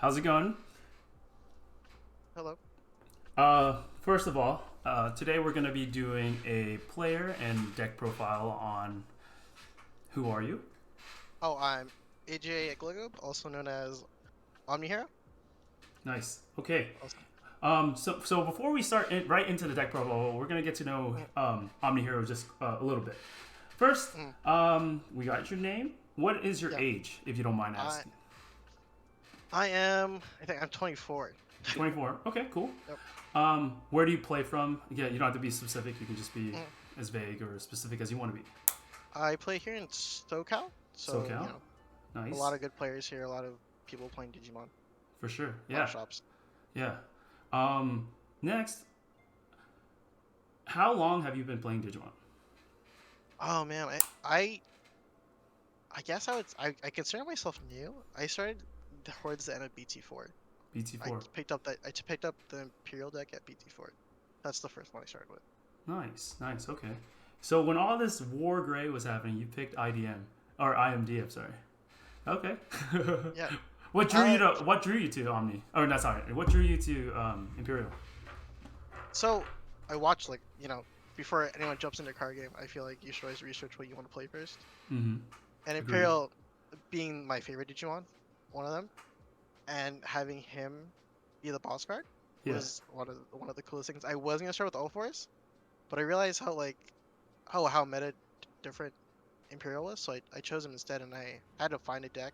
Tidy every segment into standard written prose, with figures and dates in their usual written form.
How's it going? Hello. First of all, today we're going to be doing a player and deck profile on Who Are You? Oh, I'm AJ Eglogub, also known as OmniHiro. Nice. Okay. Also, So before we start right into the deck profile, we're going to get to know OmniHero just a little bit. First, we got your name. What is your yeah. age, if you don't mind I asking? I think I'm 24. 24. Okay, cool. Yep. Where do you play from? Yeah, you don't have to be specific. You can just be Mm. as vague or specific as you want to be. I play here in SoCal, so SoCal. a Nice. lot of good players here. A lot of people playing Digimon. For sure. A lot of Yeah. shops. Yeah. Next, how long have you been playing Digimon? Oh man, I guess I consider myself new. I started towards the end of BT4. BT4. I picked up the Imperial deck at BT4. That's the first one I started with. Nice. Nice. Okay. So when all this War Gray was happening, you picked IDM or IMD. I'm sorry. Okay. Yeah. What drew you to Omni? Oh, no, sorry. What drew you to Imperial? So I watched before anyone jumps into a card game, I feel like you should always research what you want to play first. Mm-hmm. And Agreed. Imperial being my favorite Digimon, one of them, and having him be the boss card Yeah. was one of the coolest things. I was gonna start with All Force, but I realized how meta different Imperial was, so I chose him instead, and I had to find a deck.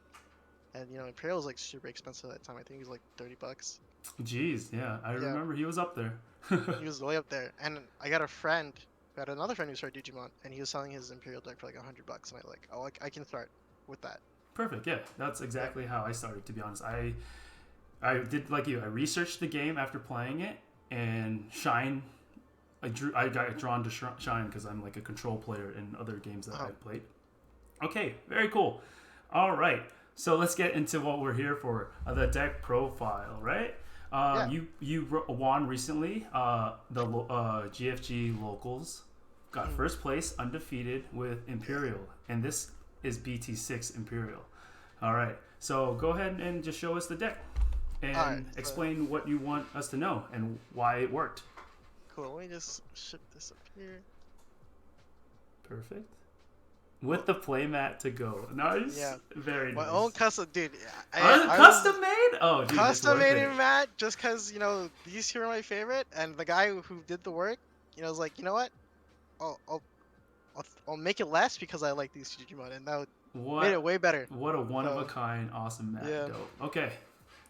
And Imperial was like super expensive at that time. I think he was like $30. Jeez. Yeah. I Yeah, remember he was up there. he was way up there. And I got a friend, got another friend who started Digimon, and he was selling his Imperial deck for like $100, and I can start with that. Perfect. Yeah. That's Yeah. exactly how I started. To be honest, I did like you. I researched the game after playing it, and Shine. I got drawn to Shine because I'm like a control player in other games that Uh-huh. I've played. Okay, very cool. All right, so let's get into what we're here for. The deck profile, right? Yeah. You won recently. The GFG locals got Mm. first place undefeated with Imperial, and this is BT6 Imperial. All right, so go ahead and just show us the deck All right. and So explain what you want us to know and why it worked. cool. Let me just ship this up here. Perfect. Cool. With the playmat to go. Nice. Yeah. Very My nice. own custom, dude. I was Custom made? Oh, dude, it's custom worth made it. him mat just because these two are my favorite, and the guy who did the work, was like, you know what? I'll I'll I'll make it less because I like these Digimon, and that made it What way better. what a one of a So kind awesome mat. yeah. Dope. Okay.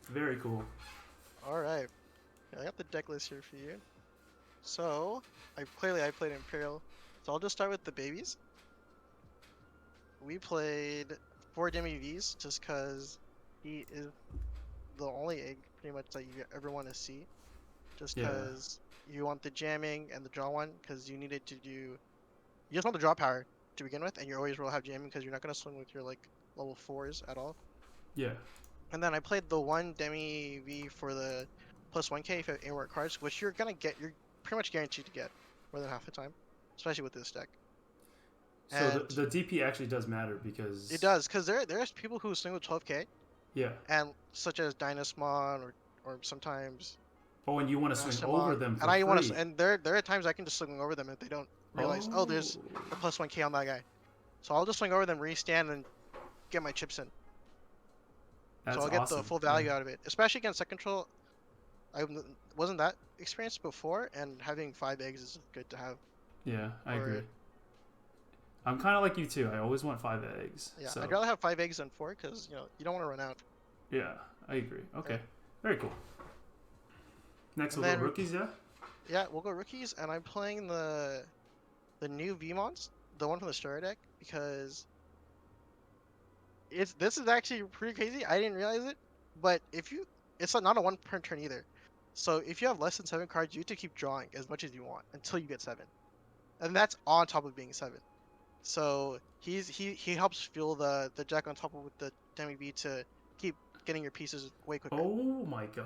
Very cool. All right. Yeah, I got the deck list here for you. So I played Imperial. So I'll just start with the babies. We played 4 Demi-Vs just because he is the only egg pretty much that you ever want to see. Just Yeah. because you want the jamming and the draw one because you needed to do. You just want the draw power to begin with, and you always will have jamming because you're not going to swing with your level 4s at all. Yeah. And then I played the 1 Demi-V for the +1K if you have AWAR cards, which you're pretty much guaranteed to get more than half the time, especially with this deck. So And the DP actually does matter because it does, because there's people who swing with 12K, yeah. and such as Dynasmon or sometimes But when you want to swing over Ashtamon, them and for I want to, free. and there are times I can just swing over them if they don't realize, oh, Oh, there's a +1K on that guy, so I'll just swing over them, restand, and get my chips in. So that's I'll get the awesome. full Yeah. value out of it, especially against set control. Wasn't that experienced before, and having 5 eggs is good to have Yeah, I for agree. it. I'm kind of like you too. I always want 5 eggs. Yeah, So I'd rather have 5 eggs than 4 because you don't want to run out. yeah, I agree. Okay, Right. very cool. Next And we'll go then rookies. Yeah. yeah, we'll go rookies, and I'm playing the new Vmons, the one from the starter deck, because this is actually pretty crazy. I didn't realize it, but it's not a one per turn either. So if you have less than 7 cards, you have to keep drawing as much as you want until you get 7, and that's on top of being 7. So he helps fuel the deck on top of with the Demi V to keep getting your pieces way quicker. Oh my gosh,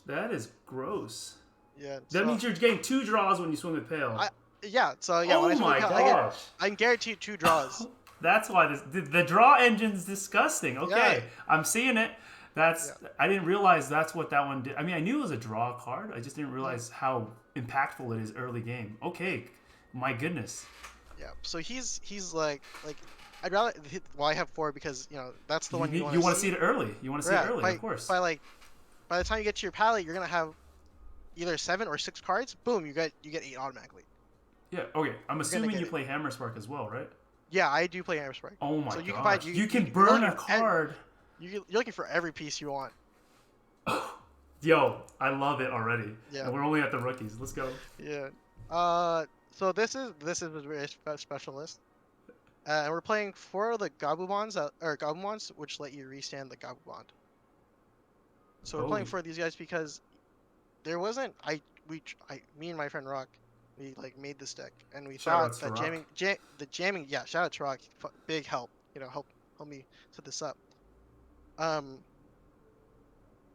that is gross. Yeah. That So means you're getting 2 draws when you swing with Pale. yeah. When Oh I swing with my Pal, gosh. I'm guaranteed 2 draws. That's why the draw engine's disgusting. Okay, Yeah. I'm seeing it. That's Yeah. I didn't realize that's what that one did. I mean, I knew it was a draw card. I just didn't realize how impactful it is early game. Okay, my goodness. Yeah. So he's like I'd rather well I have 4 because that's the one you want You to want to see see. it early. You want to see it Yeah. early, of course. By the time you get to your palette, you're gonna have either 7 or 6 cards. Boom, you get 8 automatically. Yeah. Okay. I'm You're gonna assuming get you it. play Hammer Spark as well, right? Yeah, I do play Airstrike. Oh my So you can find gosh. You can you're burn looking a card. you're looking for every piece you want. Yo, I love it already. Yeah. And we're only at the rookies. Let's go. Yeah. So this is a very special list. And we're playing 4 of the Gabumons, which let you restand the Gabumon. So we're playing Oh, 4 of these guys because there wasn't me and my friend Rock, we like made this deck and we shout thought outs to that Rock. jamming, yeah, shout out to Rock, big help, help me set this up. Um,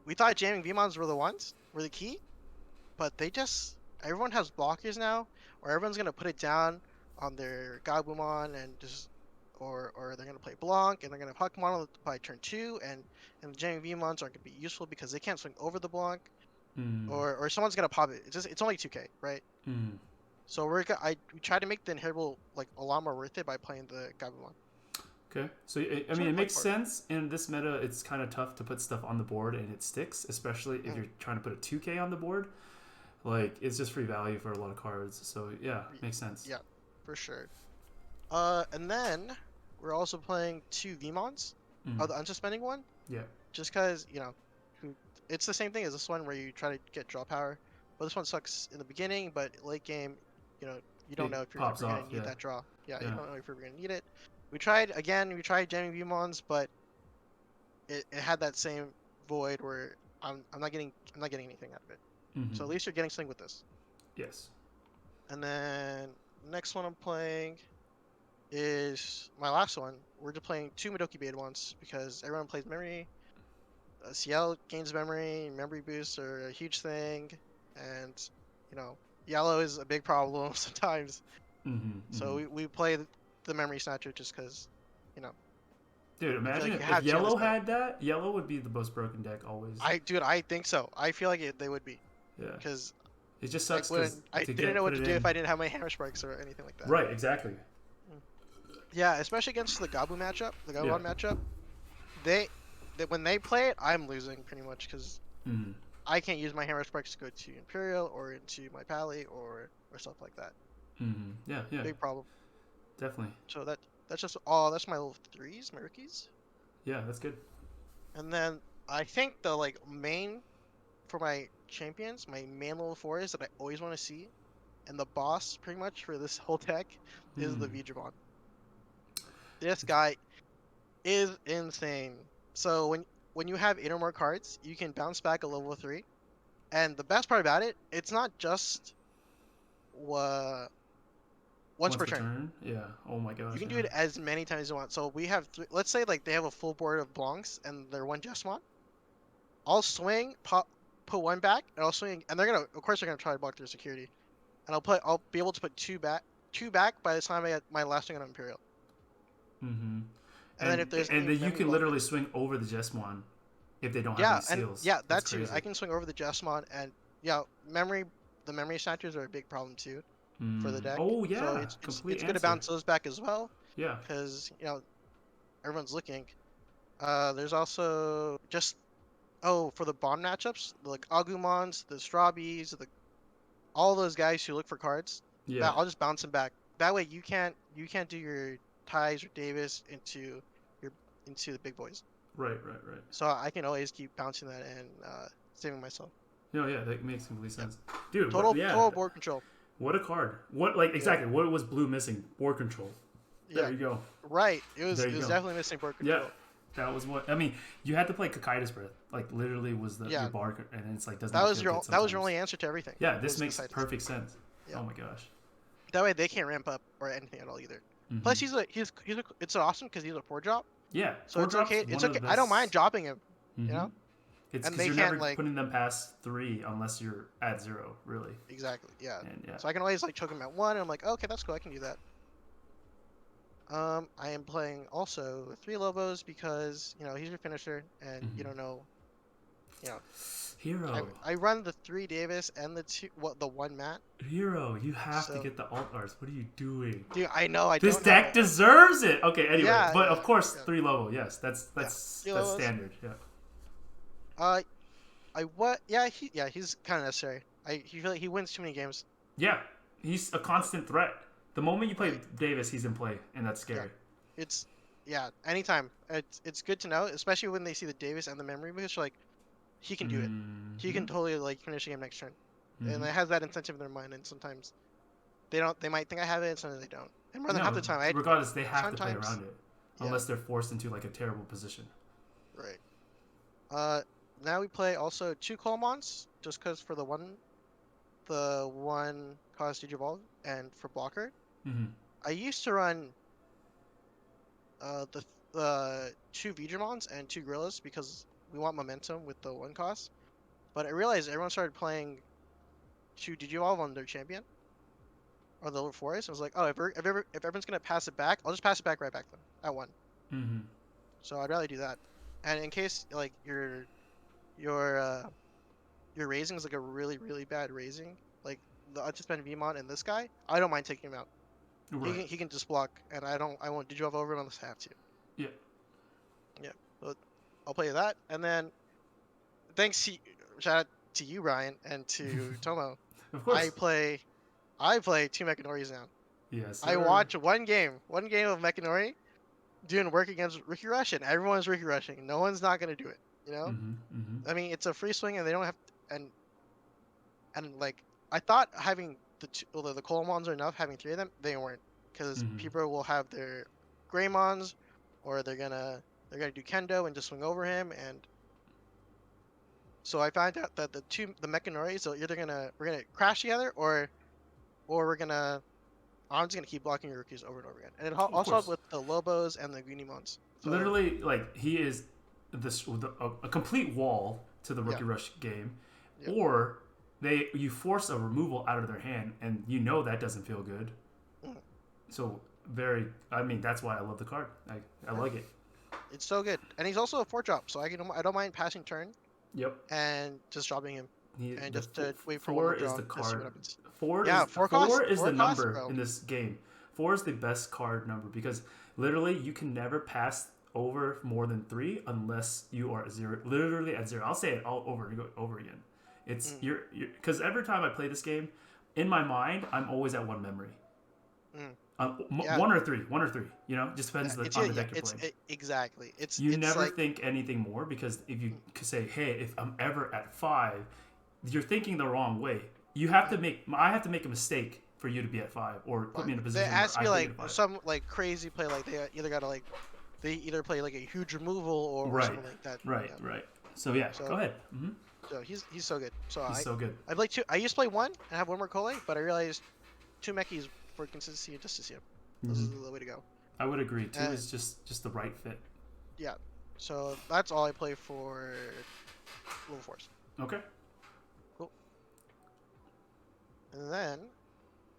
we thought jamming Vmons were the key, but everyone has blockers now, or everyone's gonna put it down on their Gabumon and just or they're gonna play Blanc and they're gonna Pokemon by turn 2 and the jamming Vmons aren't gonna be useful because they can't swing over the Blanc. Mm, Or someone's gonna pop it. It's only 2K, right? mm. So we try to make the inheritable like a lot more worth it by playing the Gabumon. Okay. So, I So mean, we're it playing makes for it. sense. In this meta, it's kind of tough to put stuff on the board and it sticks, especially if you're trying to put a 2K on the board. Like, it's just free value for a lot of cards. So, yeah, makes sense. Yeah, for sure. And then we're also playing 2 Vmons, Mm. the unsuspending one, Yeah. just because it's the same thing as this one where you try to get draw power, but this one sucks in the beginning, but late game, you don't It know if you're pops ever gonna off. need Yeah. that draw. Yeah, you Yeah. don't know if you're ever gonna need it. We tried jamming Vmons, but it had that same void where I'm not getting anything out of it. So Mm-hmm. at least you're getting something with this. Yes. And then next one I'm playing is my last one. We're just playing 2 Madoki Beta ones because everyone plays memory. CL gains memory boosts are a huge thing, and you know yellow is a big problem sometimes. Mm-hmm. So Mm-hmm. we play the memory snatcher just because, you know, Dude, I feel imagine like you if have to in this yellow meta. had that. Yellow would be the most broken deck always. I think so. I feel like they would be Yeah. because It just I sucks because wouldn't. I to didn't know put what it to do if in. I didn't have my hammer sparks or anything like that. Right. Exactly. Yeah, especially against the Gabu matchup, the Yeah. Gabon matchup. They, when they play it, I'm losing pretty much because Mm-hmm. I can't use my hammer sparks to go to Imperial or into my Pally or stuff like that. Mm-hmm. Yeah. Yeah. Big problem. Definitely. So that's just all. That's my level 3s, my rookies. Yeah. That's good. And then I think the main for my champions, my main level 4s that I always want to see, and the boss pretty much for this whole deck is the Hmm. Digimon. This guy is insane. So when you have 8 or more cards, you can bounce back a level 3. And the best part about it, it's not just once per turn. Yeah. Oh my gosh. You can do Yeah. it as many times as you want. So we have let's say they have a full board of Blancs and they're one Jessamon. I'll swing, put one back, and I'll swing, and of course they're gonna try to block their security, and I'll be able to put two back by the time I get my last thing on Imperial. Mm-hmm. And then if there's And any then you memory can block, literally swing over the Jesmon if they don't have yeah, any seals. yeah, That's that too. crazy. I can swing over the Jessamon, and yeah, the memory snatchers are a big problem too for the Mm. deck. Oh So yeah. it's Complete gonna answer. bounce those back as well, Yeah. because everyone's looking. There's also just for the bond matchups, like Agumons, the Strawbees, all those guys who look for cards. Yeah. I'll just bounce them back. That way you can't do your Ties or Davis into the big boys. Right. So I can always keep bouncing that and saving myself. No, yeah, that makes complete Yep. sense. Dude, Total board control. what a card. What exactly? What was blue missing? Board control. There Yeah, you go. right. It was There you go. definitely missing board control. Yeah. That was what I mean. You had to play Kakaida's Breath. Like literally was your Yeah. bar, and it's like doesn't. That was feel your good that was your sometimes. only answer to everything. Yeah, this was makes Casitas. perfect sense. Yeah. Oh my gosh. That way they can't ramp up or anything at all either. Mm-hmm. Plus it's awesome because he's a 4-drop. Yeah. So it's okay. It's okay. I don't mind dropping him. Mm-hmm. You know. It's And because they you're can't, never putting them past 3 unless you're at 0, really. Exactly. Yeah. And yeah. So I can always choke him at 1, and I'm like, okay, that's cool. I can do that. I am playing also 3 Lobos because he's your finisher, and you don't know you know, Hero. I run the 3 Davis and the 1 Matt. Hero, you have to So, get the alt arts. What are you doing? dude, I know I This don't have deck it. deserves it. Okay, anyway, Yeah, but of course, yeah, 3 level. Yes, that's yeah. that's 3 that's levels. standard. Yeah. Uh, he's kind of necessary. He feel like he wins too many games. Yeah, he's a constant threat. The moment you play Right. Davis, he's in play, and that's Yeah. scary. It's anytime. It's good to know, especially when they see the Davis and the memory because like he can do it. He can Mm-hmm. totally like finish the game next turn, and Mm-hmm. it has that incentive in their mind. And sometimes they don't. They might think I have it, and sometimes they don't. And more than half No, the time, I regardless, they have to play sometimes around it, yeah. unless they're forced into like a terrible position. Right. Uh, now we play also 2 Colmons just because for the one cost Digivolve and for blocker. Mm-hmm. I used to run the 2 Digimons and 2 Gorillas because we want momentum with the 1 cost. But I realized everyone started playing 2 Digivolve on their champion or the level 4s. I was like, oh, if everyone's gonna pass it back, I'll just pass it back right back to them at 1. Mm-hmm. So I'd rather do that. And in case like your your raising is like a really bad raising, like the Untitled Vmon and this guy, I don't mind taking him out. Right. He can just block, and I won't Digivolve over him unless I have to. Yeah. Yeah, but I'll play that, and then thanks to shout out to you, Ryan, and to Tomo. Of I course. play 2 Mechanoris now. Yes, I sir. watch one game of Mechanori doing work against Ricky Rush, and everyone's Ricky Rushing. No one's not gonna do it. You know, Mm-hmm. Mm-hmm. I mean, it's a free swing, and they don't have and like I thought having although the Colmons are enough, having 3 of them, they weren't, because Mm-hmm. people will have their Greymons, or they're gonna do Kendo and just swing over him, and so I found out that the Mechanoris are either we're gonna crash together, or I'm just gonna keep blocking your rookies over and over again, and it Of also helped course. with the Lobos and the Gunimons. So Literally, like he is a complete wall to the yeah, Rookie Rush game, yeah, or you force a removal out of their hand, and you know that doesn't feel good. mm, So I mean, that's why I love the card. I yeah. like it. It's so good, and he's also a 4-drop, so I don't mind passing turn Yep. and just dropping him. And The just to wait for one four more is draw the to see what card. happens. Four Yeah, is four is four the cost, number bro. in this game. 4 is the best card number because literally you can never pass over more than 3 unless you are at 0. Literally at 0. I'll say it all over again. It's Mm, you're because every time I play this game, in my mind I'm always at 1 memory. mm. Yeah, 1 or 3. You know, just yeah. depends It's on yeah, the yeah. deck you're playing. Exactly. You It's never like think anything more because if you mm, say, "Hey, if I'm ever at 5," you're thinking the wrong way. You have to mm, I have to make a mistake for you to be at 5, or put 5. me in a There position where has to I be put you like at 5. some like crazy play, like they either play like a huge removal or Right, something like that. right, Yeah. right. So yeah, go So ahead. so he's so good. So He's so good. I'd like to. I used to play 1 and have 1 more Kole, but I realized 2 Mechis for consistency and just to see him. This hmm is the way to go. I would agree. 2 And is just the right fit. yeah, so that's all I play for level 4s. Okay. Cool. And then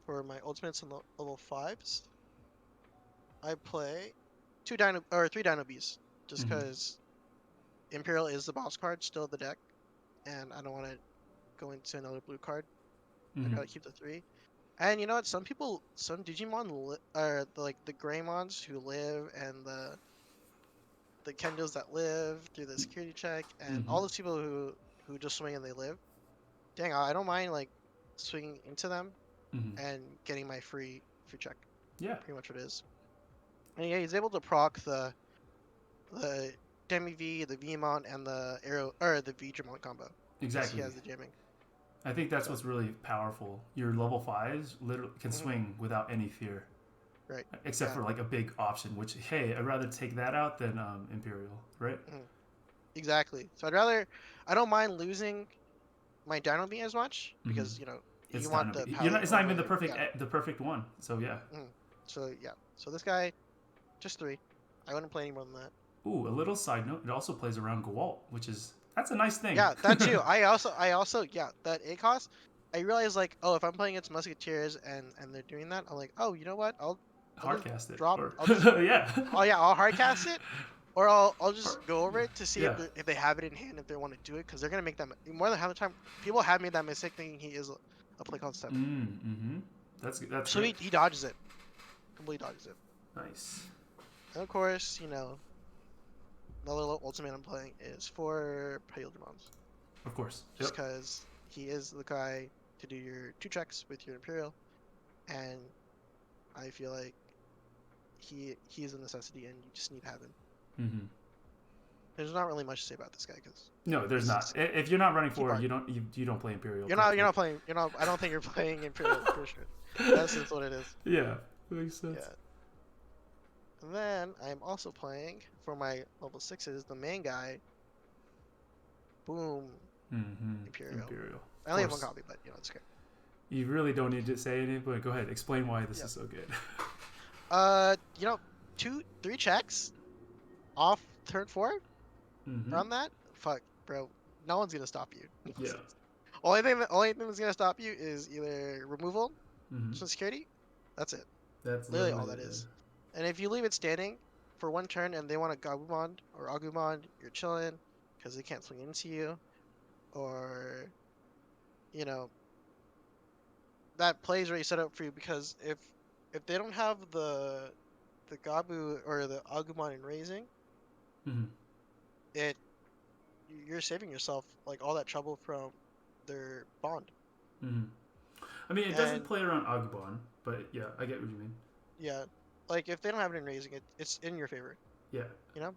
for my ultimates and level 5s, I play 3 Dino Bees, just hmm because Imperial is the boss card still the deck, and I don't want to go into another blue card. I'd hmm rather keep the 3. And you know what? Some Digimon are like the Greymons who live, and the Kendos that live through the security check, and hmm all those people who just swing and they live. Dang, I don't mind like swinging into them hmm and getting my free check. Yeah. Pretty much what it is. And yeah, he's able to proc the Demi V, the Vmon, and the Arrow or the Digimon combo because he Exactly. has the jamming. I think that's So what's really powerful. Your level 5s literally can mhm, swing without any fear. right, Except yeah, for like a big option, which hey, I'd rather take that out than Imperial, right? mhm, exactly. So I don't mind losing my Dino Beam as much Mm-hmm. because It's you want Dino. the You're not. palette It's not even over yeah. the perfect one. So yeah. Mhm. So yeah, so this guy just 3. I wouldn't play any more than that. Ooh, a little side note. It also plays around Gewalt, which is that's a nice thing. Yeah, that too. I also yeah, that ACOS. I realized like, oh, if I'm playing against Musketeers and they're doing that, I'm like, oh, you know what? I'll just Hardcast it drop. or I'll just yeah. oh yeah, I'll hardcast it, Or I'll just Or, go over yeah. it to see Yeah. if they have it in hand, if they want to do it, because they're gonna make that more than half the time. People have made that mistake thinking he is a play called 7. Mm-hmm. That's So great. he dodges it, completely dodges it. Nice. And of course, another ultimate I'm playing is for Imperialdramons, Of course. just Yep. because he is the guy to do your 2 checks with your Imperial, and I feel like he is a necessity, and you just need to have him. Mm-hmm. There's not really much to say about this guy because No, there's he's not. just If you're not running key forward, part. you don't play Imperial. You're Correctly. not playing. You're not. I don't think you're playing Imperial. I'm pretty sure. That's just what it is. Yeah, makes sense. Yeah. And then I'm also playing for my level 6s, the main guy. Boom, Mm-hmm. Imperial. Imperial. I Of only have one course. copy, but it's okay. You really don't need to say anything, but go ahead. Explain why this Yep. is so good. Uh, you know, 3 checks off turn 4 Mm-hmm. from that. Fuck, bro. No one's gonna stop you. Yeah. Only thing that's gonna stop you is either removal, Mm-hmm. some security. That's it. That's Literally literally all that it. is. And if you leave it standing for 1 turn and they want a Gabumon or Agumon, you're chilling because they can't swing into you. Or, you know, that play is already set up for you because if they don't have the Gabu or the Agumon in raising, Mm-hmm. it you're saving yourself like all that trouble from their bond. Mm-hmm. I mean, it doesn't And play around Agbon, but yeah, I get what you mean. yeah, like if they don't have it in raising, it's in your favor. Yeah. You know.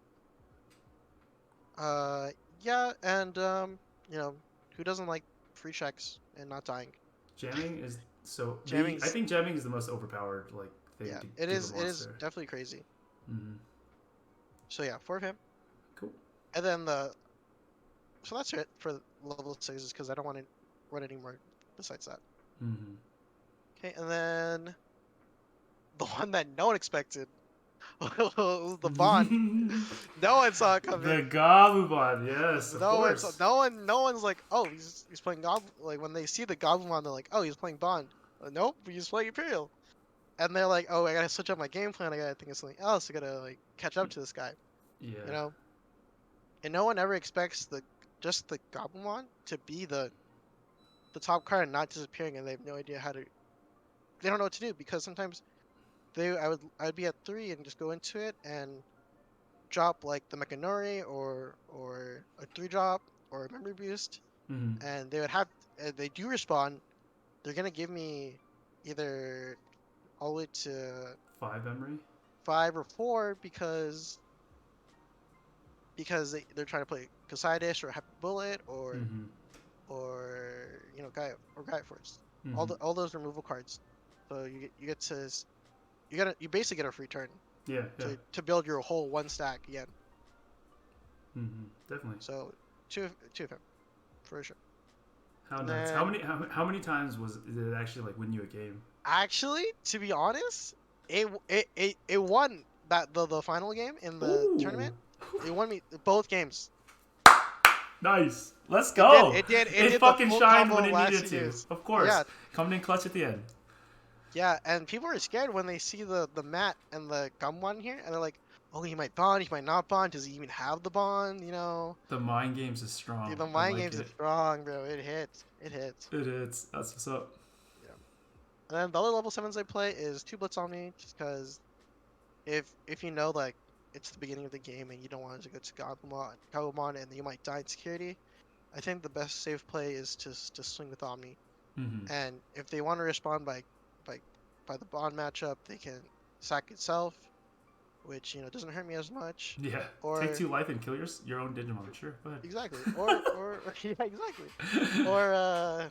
Yeah, and you know, who doesn't like free checks and not dying? Jamming is so the. I Jamming's think jamming is the most overpowered like thing yeah, to it give a is. It is monster. definitely crazy. Mm-hmm. So yeah, 4 of him, Cool. and then so that's it for level 6s because I don't want to run any more besides that. Mm-hmm. Okay, and then the one that no one expected was the bond. No one saw it coming. The Gabubon, yes, of No one saw. course. No one's like, oh, he's playing Gob. Like when they see the Goblin, they're like, oh, he's playing Bond. Nope, he's playing Imperial. And they're like, oh, I gotta switch up my game plan. I gotta think of something else. I gotta like catch up to this guy. You Yeah. know. And no one ever expects just the Goblimon to be the top card and not disappearing, and they have no idea how to. They don't know what to do because sometimes I'd be at 3 and just go into it and drop like the Mechanori or a 3 drop or a memory boost, Mm-hmm. and they would have they do respawn. They're gonna give me either all the way to 5 memory. 5 or 4 because they're trying to play Casidish or Happy Bullet Mm-hmm. or Guy Force. Mm-hmm. All those removal cards. So you get to you basically get a free turn Yeah, yeah. to build your whole 1 stack again. Mm-hmm. Definitely. So two of him for sure. How And nuts? then How many times did it actually like win you a game? actually, to be honest, it won the final game in the Ooh. tournament. It won me both games. Nice. Let's go. It It did the fucking full shined combo when of it last needed 2 to. years. Of course. Yeah, Coming in clutch at the end. yeah, and people are scared when they see the mat and the gum one here, and they're like, "Oh, he might bond, he might not bond. Does he even have the bond?" You know, The mind games is strong. the I mind like games is it. strong, bro. It hits, it hits. It is. That's what's up. Yeah. And then the other level 7s I play is 2 Blitz on me, just because if you know like it's the beginning of the game and you don't want to go to Gabumon and you might die in security, I think the best safe play is to swing with Omni. Mm-hmm. And if they want to respond by by the bond matchup, they can sack itself, which doesn't hurt me as much. Yeah. Take Or 2 life and kill your own Digimon. Sure. Go ahead. exactly. Or yeah, exactly. Or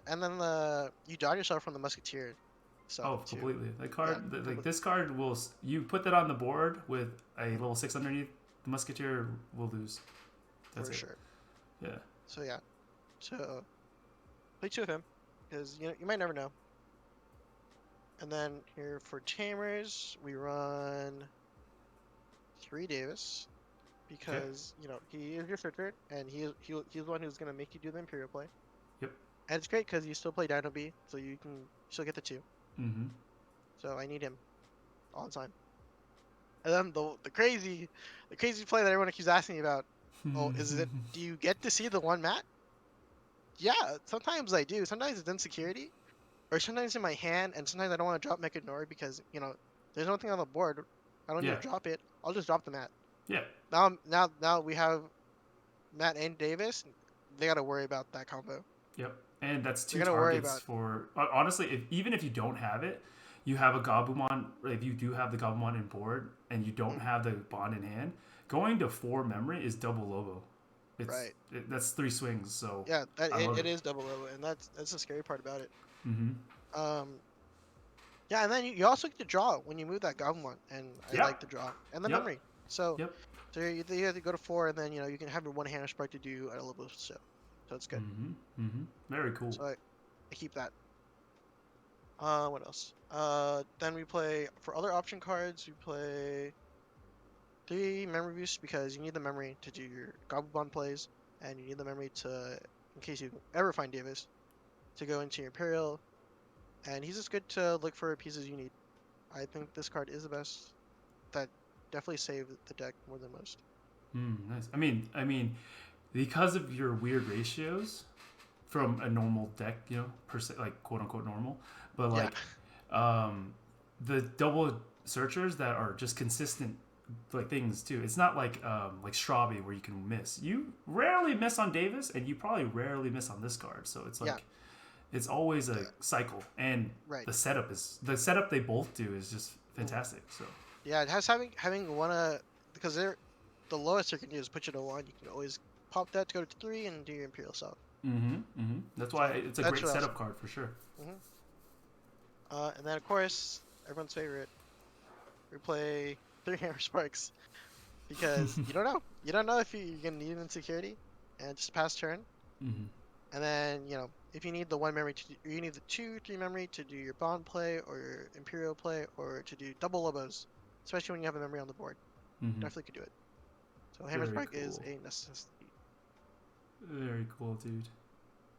and then you dodge yourself from the Musketeer stuff Oh, too. completely. That Yeah, card, like this card will. You put that on the board with a level 6 underneath. The Musketeer will lose. That's for it. sure. Yeah. So yeah, so play 2 of him because you might never know. And then here for Tamers, we run 3 Davis because he is your searcher and he's the one who's gonna make you do the Imperial play. Yep. And it's great because you still play Dino B, so you can still get the 2. Mm-hmm. So I need him all the time. And then the crazy play that everyone keeps asking me about. Oh, is it? Do you get to see the one mat? Yeah, sometimes I do. Sometimes it's insecurity, or sometimes in my hand, and sometimes I don't want to drop Mech Ignore because there's nothing on the board. I don't need Yeah, to drop it. I'll just drop the mat. yeah, Now we have Matt and Davis. They got to worry about that combo. yep. And that's They two got to worry targets about. for honestly. Even if you don't have it, you have a Gabumon. If you do have the Gabumon in board and you don't Mm, have the bond in hand, going to 4 memory is double Lobo. right. That's 3 swings. So Yeah, I love it it. is double low, and that's the scary part about it. Mm-hmm. Um, yeah, and then you also get to draw when you move that Goblin one, and I like Yep. the draw and the Yep. memory. So Yep. you have to go to 4, and then you can have your one hand spark to do a little show. So it's good. Mm-hmm. Mm-hmm. Very cool. So I keep that. What else? Then we play for other option cards. We play 3 memory boosts because you need the memory to do your Goblin Bond plays, and you need the memory to, in case you ever find Davis, to go into your Imperial, and he's just good to look for pieces you need. I think this card is the best. That definitely saved the deck more than most. Nice. I mean, because of your weird ratios from a normal deck, per se, like quote unquote normal, but Yeah, like, um, the double searchers that are just consistent like things too. It's not like Strabi where you can miss. You rarely miss on Davis, and you probably rarely miss on this card. So it's yeah, like it's always a yeah, cycle, and right. the setup they both do is just Mm. fantastic. So Yeah, it has having one because the lowest you can do is put you to 1. You can always pop that to go to 3 and do your Imperial stuff. that's why So it's a that's great what else. setup card for sure. hmm and then of course everyone's favorite, we play 3 Hammer Sparks because you don't know. You don't know if you're gonna need an security, and just pass turn. Mm-hmm. And then if you need the 1 memory or you need the 2, 3 memory to do your Bond play or your Imperial play or to do double Lobos, especially when you have a memory on the board, Mm-hmm. definitely could do it. So Hammer Very Spark is cool. a necessity. Very cool, dude.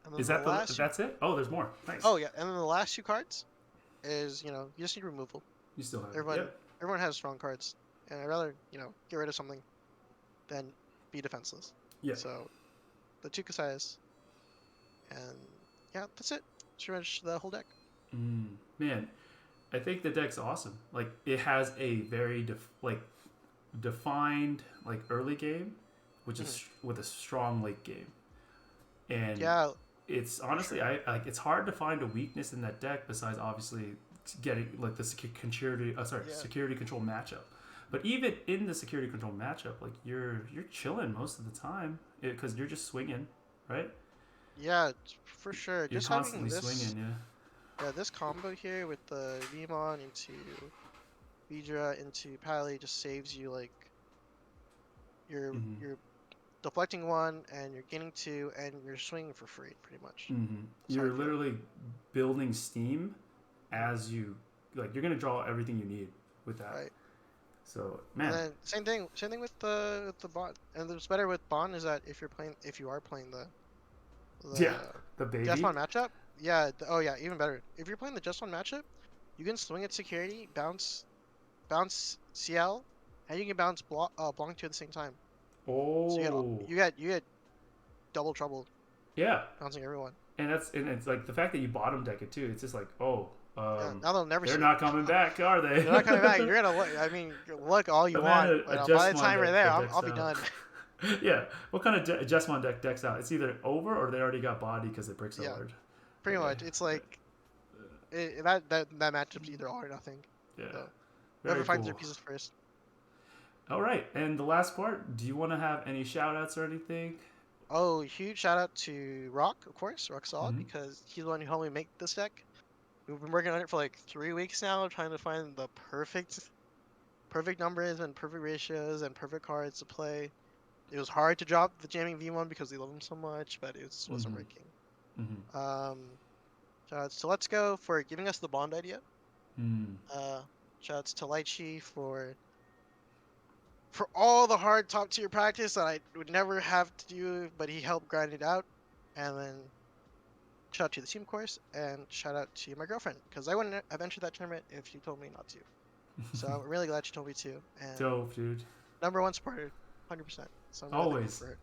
And then Is the that the? last two, That's it? Oh, there's more. Nice. oh yeah, and then the last 2 cards is you just need removal. You still have it. Everyone Yep. everyone has strong cards, and I'd rather get rid of something than be defenseless. Yep. So the 2 Kasayas, and yeah, that's it. That's pretty much the whole deck. Man, I think the deck's awesome. Like it has a very defined like early game, which hmm is with a strong late game, and Yeah, it's for honestly sure. I like it's hard to find a weakness in that deck besides obviously getting like the Yeah. security control matchup. But even in the security control matchup, like you're chilling most of the time because you're just swinging, right? Yeah, for sure. You're Just having constantly this, swinging, yeah. yeah, this combo here with the Vmon into Vidra into Pally just saves you like Mm-hmm. you're deflecting 1 and you're gaining 2 and you're swinging for free pretty much. Mm-hmm. That's how I You're feel. literally building steam Mhm. as you like. You're gonna draw everything you need with that. Right. So And man, then same thing with the bot. And what's better with Bond is that if you are playing yeah, the the just baby. one matchup, yeah, oh yeah, even better. If you're playing the just one matchup, you can swing at security, bounce CL, and you can bounce Blanc 2 at the same time. So Oh, you get double trouble yeah, bouncing everyone. and it's like the fact that you bottom deck it too. It's just like Yeah, now they'll never they're see it. not coming back, are they? They're not coming back. You're gonna look. I mean, look all The you man want, but by the Adjustmon time we're there, that decks I'll be out. done. Yeah, what kind of Adjustmon deck decks out? It's either over or they already got body because it breaks so Yeah, hard. pretty Okay. much. It's like that matchup's either all or nothing. Yeah. So whoever Very finds their cool. pieces first. All right, and the last part. Do you want to have any shout outs or anything? Oh, huge shout out to Rock, of course, RockSolid, Mm-hmm. because he's the one who helped me make this deck. We've been working on it for like 3 weeks now, trying to find the perfect numbers and perfect ratios and perfect cards to play. It was hard to drop the jamming V1 because we love him so much, but it just wasn't Mm-hmm. working. Mm-hmm. Shoutouts to Let's Go for giving us the Bond idea. Mm. Uh, Shoutouts to Lychee for all the hard top tier practice that I would never have to do, but he helped grind it out. And then shout out to the team course and shout out to my girlfriend because I wouldn't have entered that tournament if she told me not to. So I'm really glad she told me to. And Dope, dude. #1 supporter, 100%. So I'm really thankful Always. for her.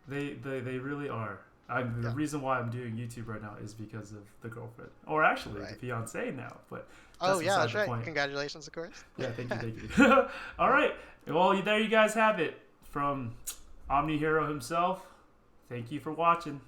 They really are. The Yeah. reason why I'm doing YouTube right now is because of the girlfriend, or actually the Right. fiance now. But Oh that's yeah, beside that's the right. point. Congratulations, of course. Yeah, thank you. All right. Well, there you guys have it from OmniHiro himself. Thank you for watching.